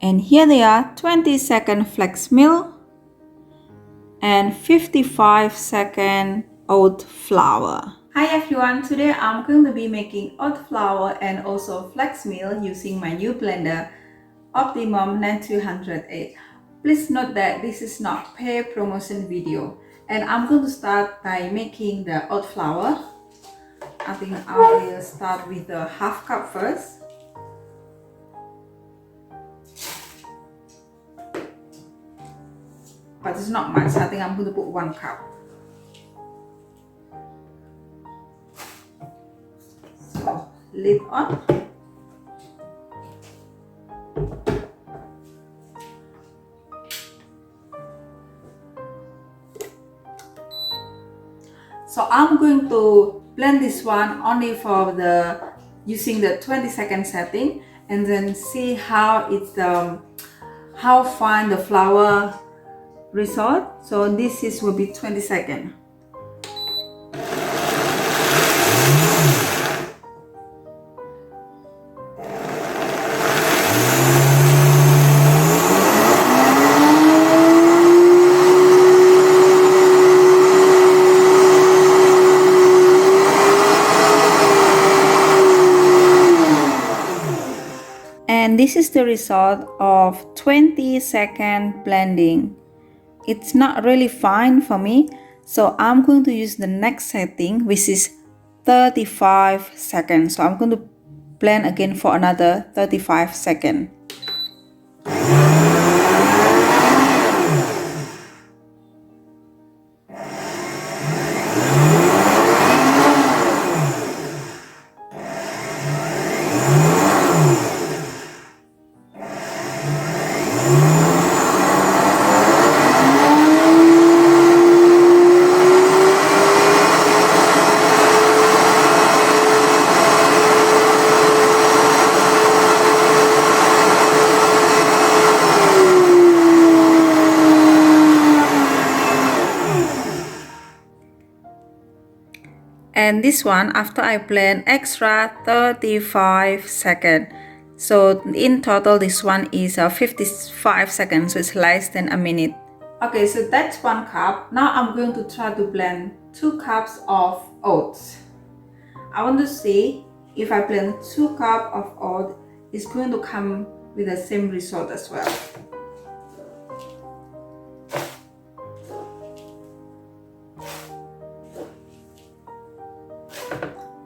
And here they are, 20-second flax meal and 55-second oat flour. Hi everyone, today I'm going to be making oat flour and also flax meal using my new blender, Optimum 9200A. Please note that this is not paid promotion video, and I'm going to start by making the oat flour. I think I will start with the half cup first. But it's not much, I think I'm going to put 1 cup. So, lid on. So I'm going to blend this one only for using the 20-second setting, and then see how how fine the flour result. So this will be 20-second. And this is the result of 20-second blending. It's not really fine for me, so I'm going to use the next setting, which is 35 seconds. So I'm going to blend again for another 35 seconds. And this one, after I blend extra 35 seconds. So in total, this one is 55 seconds, so it's less than a minute. Okay, so that's 1 cup. Now I'm going to try to blend 2 cups of oats. I want to see if I blend 2 cups of oats, it's going to come with the same result as well.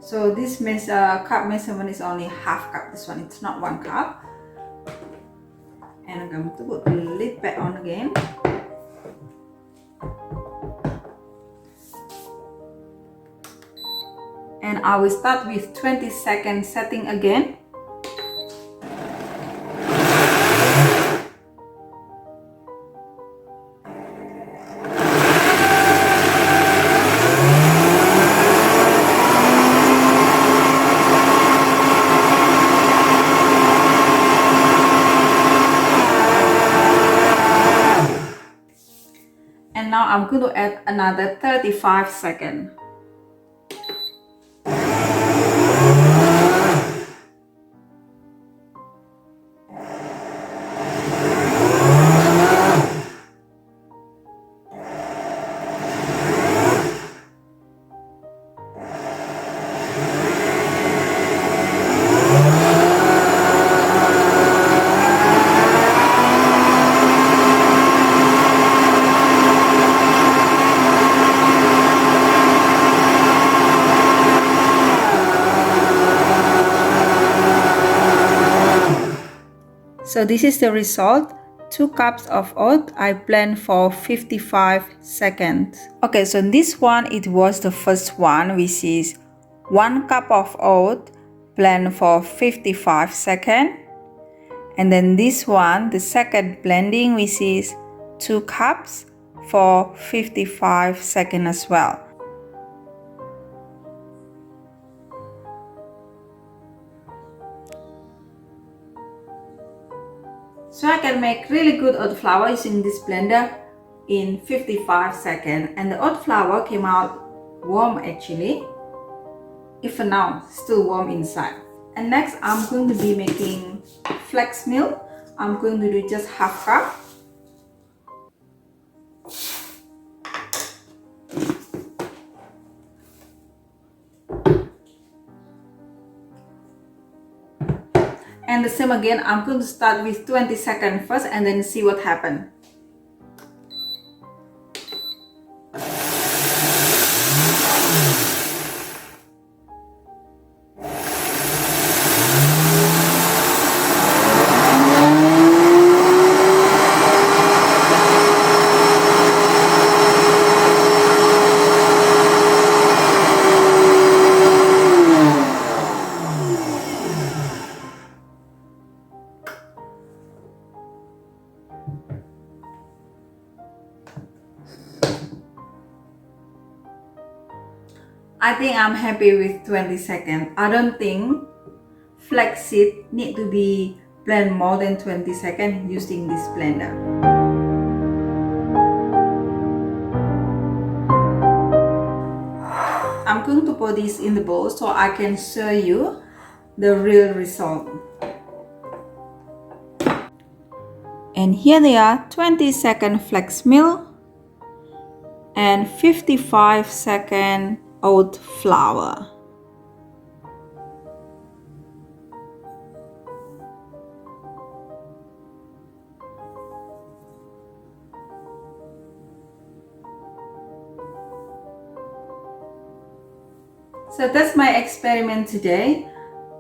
So this cup measurement is only half cup. This one, it's not 1 cup. And I'm going to put the lid back on again. And I will start with 20-second setting again. And now I'm going to add another 35 seconds. So this is the result. 2 cups of oat, I blend for 55 seconds. Okay, so this one, it was the first one, which is 1 cup of oat, blend for 55 seconds. And then this one, the second blending, which is 2 cups for 55 seconds as well. So I can make really good oat flour using this blender in 55 seconds. And the oat flour came out warm actually. Even now, still warm inside. And next I'm going to be making flax meal. I'm going to do just half cup. And the same again, I'm going to start with 20 seconds first and then see what happens. I think I'm happy with 20 seconds. I don't think flax seed need to be blend more than 20 seconds using this blender. I'm going to put this in the bowl so I can show you the real result. And here they are, 20-second flax meal and 55-second oat flour. So that's my experiment today.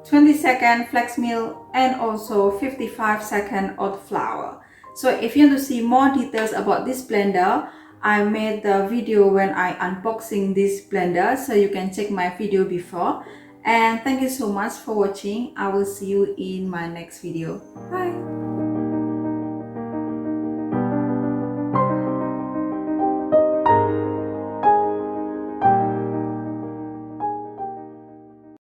20-second flax meal and also 55-second oat flour. So if you want to see more details about this blender, I made the video when I unboxing this blender, so you can check my video before. And thank you so much for watching. I will see you in my next video. Bye.